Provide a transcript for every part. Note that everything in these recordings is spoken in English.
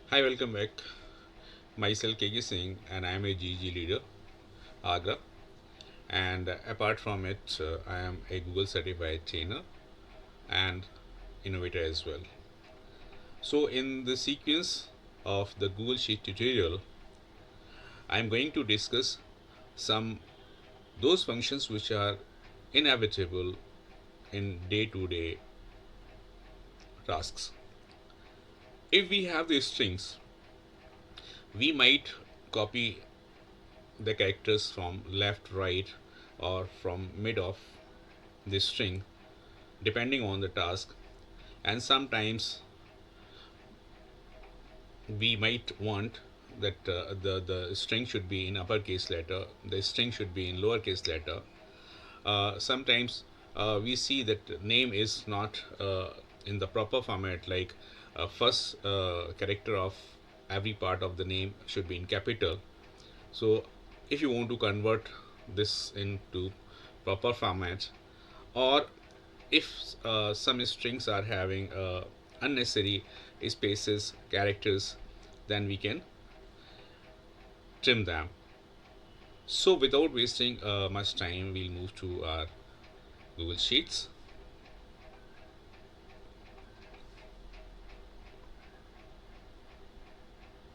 Hi, welcome back. Myself KG Singh, and I am a GG leader, Agra. And apart from it, I am a Google certified trainer and innovator as well. So, in the sequence of the Google Sheet tutorial, I am going to discuss some those functions which are inevitable in day-to-day tasks. If we have these strings, we might copy the characters from left, right, or from mid of the string depending on the task, and sometimes we might want that the string should be in uppercase letter, the string should be in lowercase letter. Sometimes we see that name is not in the proper format, like first character of every part of the name should be in capital. So if you want to convert this into proper format, or if some strings are having unnecessary spaces, characters, then we can trim them. So without wasting much time, we'll move to our Google Sheets.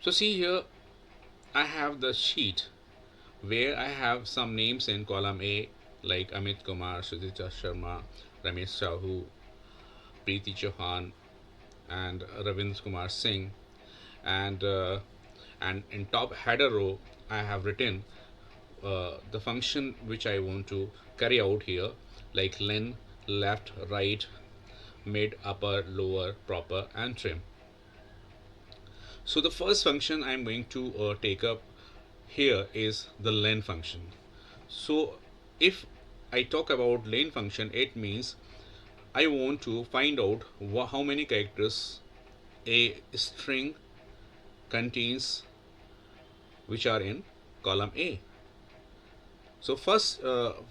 So see here, I have the sheet where I have some names in column A, like Amit Kumar, Sudhita Sharma, Ramesh Sahu, Preeti Chauhan, and Ravindra Kumar Singh. And in top header row, I have written the function which I want to carry out here, like len, left, right, mid, upper, lower, proper, and trim. So the first function I'm going to take up here is the len function. So if I talk about len function, it means I want to find out how many characters a string contains which are in column A. So first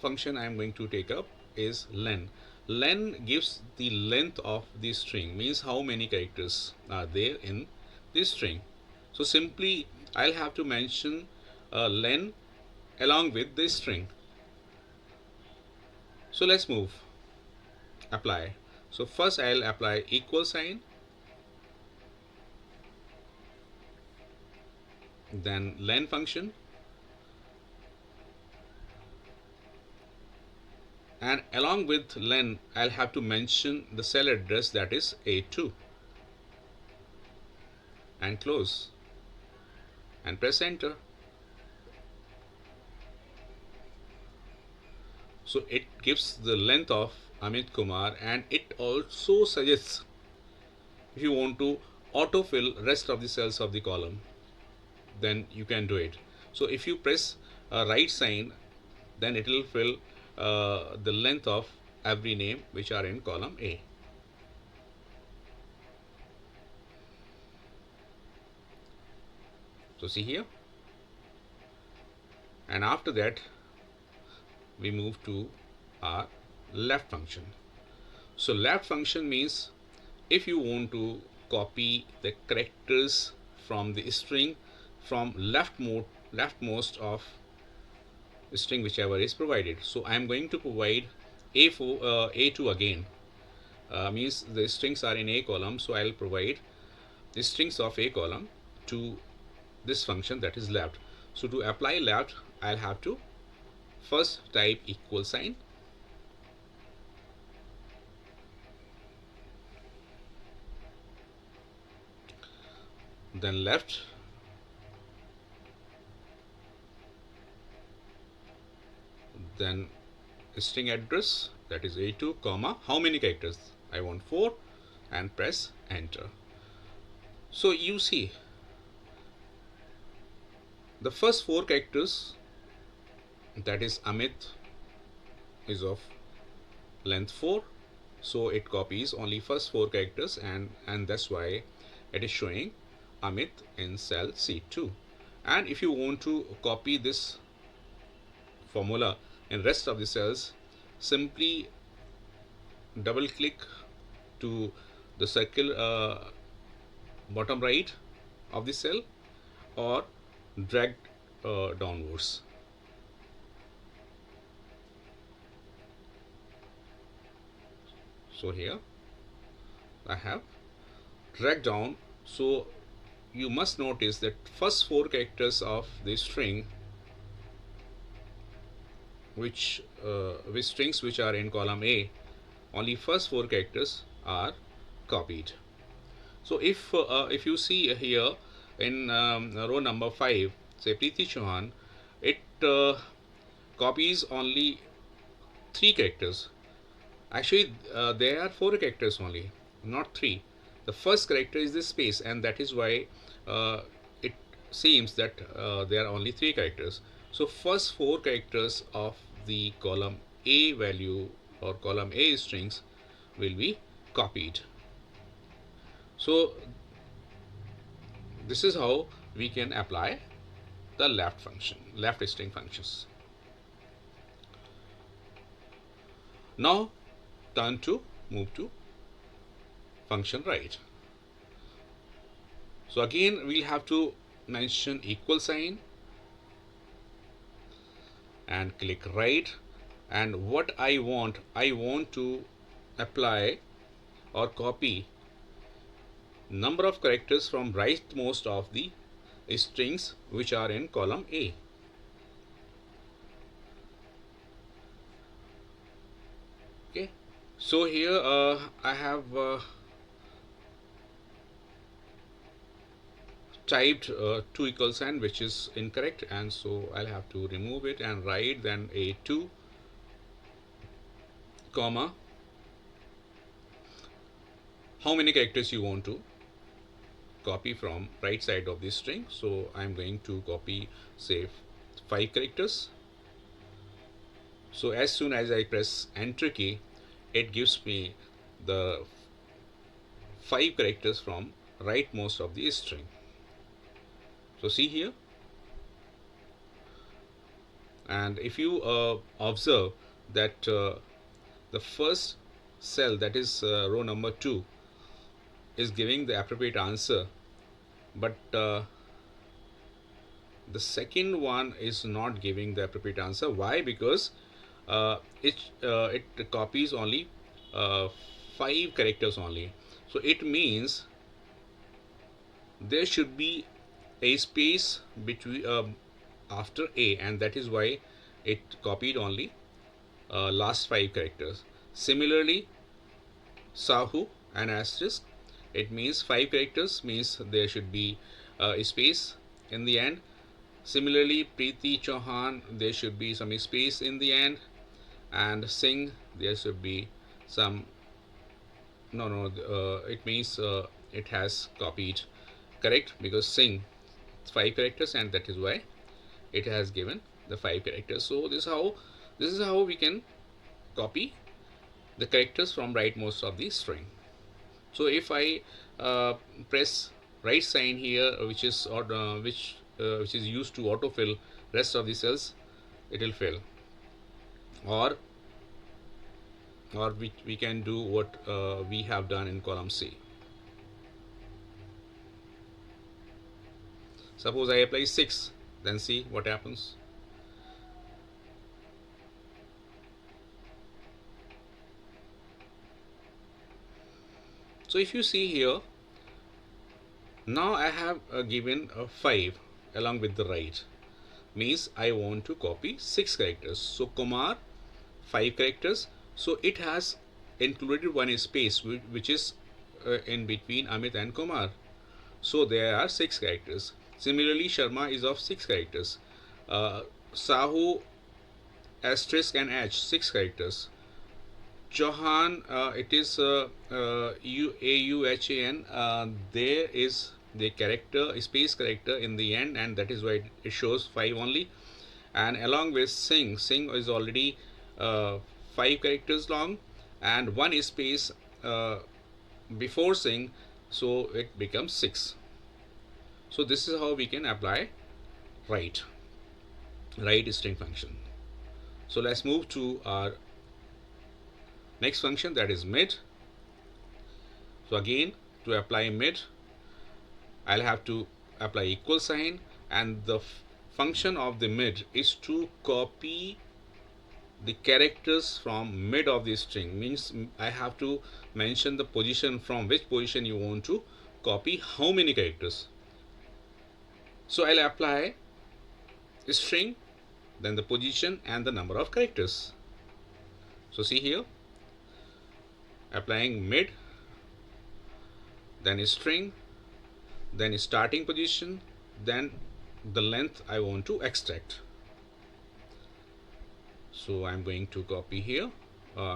function I am going to take up is len. Len gives the length of the string, means how many characters are there in this string. So simply I'll have to mention len along with this string. So let's move. Apply. So first I'll apply equal sign, then len function, and along with len I'll have to mention the cell address, that is A2, and close and press enter. So it gives the length of Amit Kumar, and it also suggests if you want to autofill rest of the cells of the column, then you can do it. So if you press a right sign, then it will fill the length of every name which are in column A. So see here, and after that we move to our left function. So left function means if you want to copy the characters from the string from leftmost of string whichever is provided. So I am going to provide A2 again. Means the strings are in A column, so I'll provide the strings of A column to this function, that is left. So to apply left, I'll have to first type equal sign, then left, then string address, that is A2, comma, how many characters? I want 4, and press enter. So you see, the first 4 characters, that is Amit, is of length 4, so it copies only first 4 characters, and that's why it is showing Amit in cell C2. And if you want to copy this formula in rest of the cells, simply double click to the circle bottom right, of the cell or dragged downwards. So here I have dragged down. So you must notice that first four characters of the string which strings which are in column A, only first four characters are copied. So if you see here in row number 5, say Preeti Chauhan, it copies only three characters. Actually, there are four characters only, not three. The first character is the space, and that is why it seems that there are only three characters. So first four characters of the column A value or column A strings will be copied. So this is how we can apply the left string functions. Now turn to move to function right. So again we'll have to mention equal sign and click right, and what I want to apply or copy number of characters from rightmost of the strings which are in column A. Okay, so here I have typed 2 equal sign, which is incorrect, and so I'll have to remove it and write then A2 comma how many characters you want to copy from right side of this string. So I'm going to copy say 5 characters. So as soon as I press enter key, it gives me the 5 characters from rightmost of the string. So see here, and if you observe that the first cell, that is row number 2, is giving the appropriate answer, but the second one is not giving the appropriate answer. Why? Because it copies only 5 characters only. So it means there should be a space between after A, and that is why it copied only last 5 characters. Similarly, Sahu and asterisk, it means 5 characters, means there should be a space in the end. Similarly, Preeti Chauhan, there should be some space in the end, and Singh, there should be some. It means it has copied correct, because Singh 5 characters, and that is why it has given the 5 characters. So this is how we can copy the characters from rightmost of the string. So if I press right sign here, which is used to autofill rest of the cells, it will fail. Or we can do what we have done in column C. Suppose I apply 6, then see what happens. So if you see here, now I have given a 5 along with the right, means I want to copy 6 characters. So Kumar 5 characters, so it has included one space which is in between Amit and Kumar, so there are 6 characters. Similarly, Sharma is of 6 characters. Sahu asterisk and H 6 characters. Chauhan, it is AUHAN. There is the character space character in the end, and that is why it shows 5 only. And along with Singh is already 5 characters long, and one space before Singh, so it becomes 6. So this is how we can apply right string function. So let's move to our next function, that is mid. So again, to apply mid, I'll have to apply equal sign, and the function of the mid is to copy the characters from mid of the string. Means I have to mention the position, from which position you want to copy how many characters. So I'll apply a string, then the position and the number of characters. So see here, applying mid, then a string, then a starting position, then the length I want to extract. So I'm going to copy here,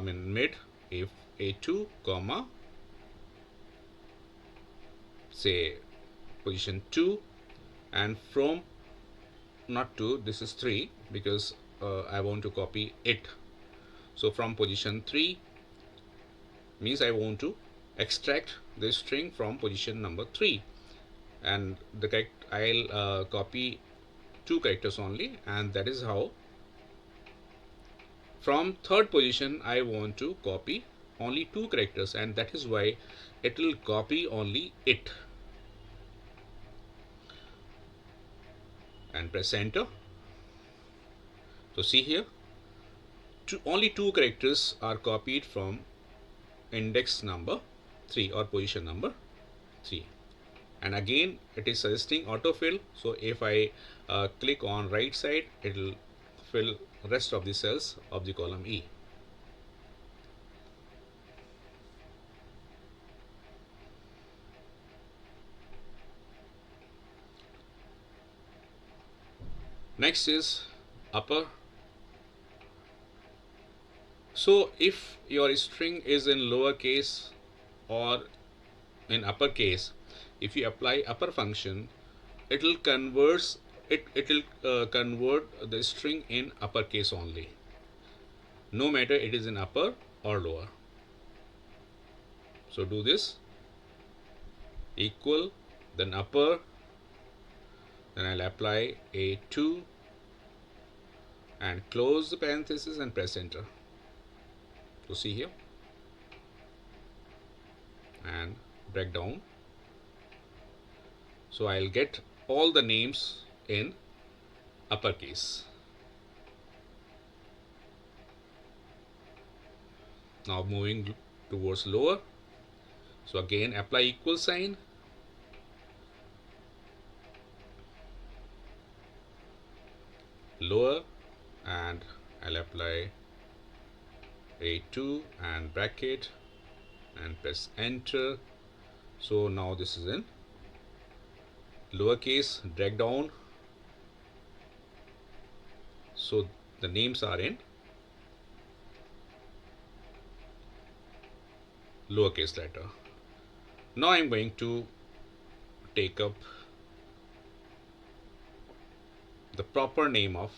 mid, if a2 comma, say position 2, and from, not 2, this is 3, because I want to copy it. So from position 3 means I want to extract this string from position number 3, and the I'll copy 2 characters only, and that is how from third position I want to copy only 2 characters, and that is why it will copy only it, and press enter. So see here, only 2 characters are copied from index number 3 or position number 3. And again it is suggesting autofill, so if I click on right side, it will fill rest of the cells of the column E. Next is upper. So if your string is in lowercase or in uppercase, if you apply upper function, it will convert the string in uppercase only, no matter it is in upper or lower. So do this, equal, then upper, then I'll apply a2 and close the parenthesis and press enter. So see here, and break down. So I'll get all the names in uppercase. Now moving towards lower. So again apply equal sign, lower, and I'll apply a2 and bracket and press enter. So now this is in lowercase, drag down, so the names are in lowercase letter. Now I'm going to take up the proper name of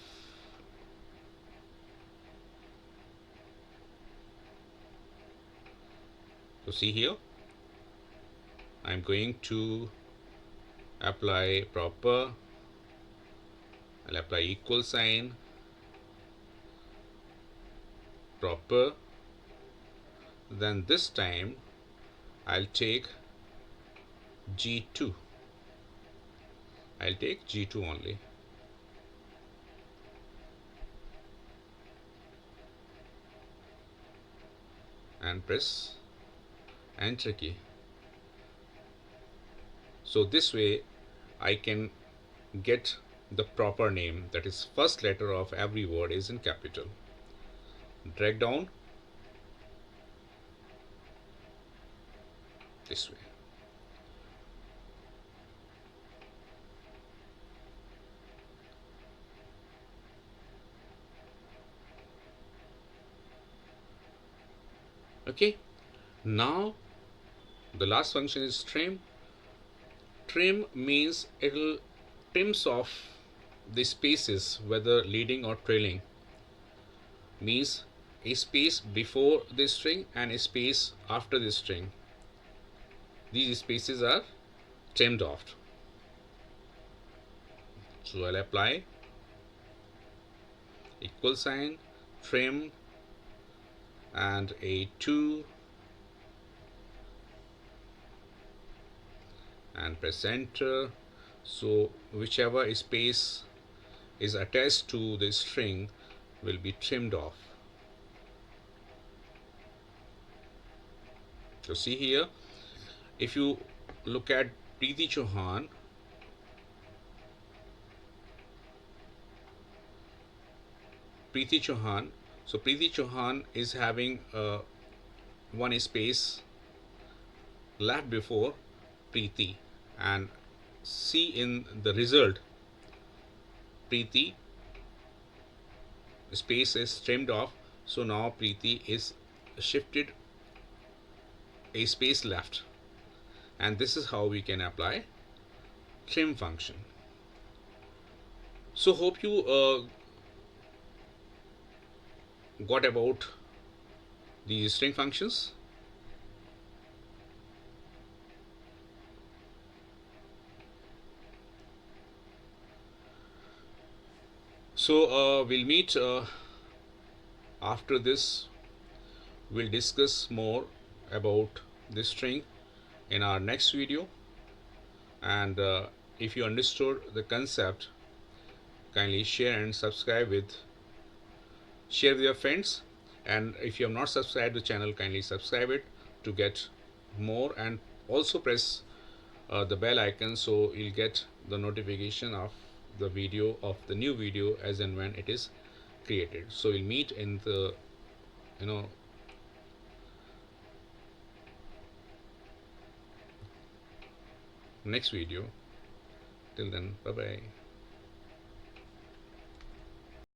so see here, I'm going to apply proper, I'll apply equal sign, proper, then this time I'll take G2, I'll take G2 only, and press enter key. So this way I can get the proper name, that is first letter of every word is in capital. Drag down this way. Okay, now the last function is trim. Trim means it will trims off the spaces, whether leading or trailing, means a space before the string and a space after the string. These spaces are trimmed off. So I'll apply equal sign, trim, and a2, and press enter. So whichever space is attached to the string will be trimmed off. So see here, if you look at Preeti Chauhan, Preeti Chauhan, so Preeti Chauhan is having one space left before Preeti, and see in the result, Preeti space is trimmed off, so now Preeti is shifted a space left, and this is how we can apply trim function. So hope you got about the string functions. So we'll meet after this. We'll discuss more about this string in our next video, and if you understood the concept, kindly share with your friends, and if you have not subscribed the channel, kindly subscribe it to get more, and also press the bell icon so you'll get the notification of the new video as and when it is created. So we'll meet in the you know next video. Till then, bye bye.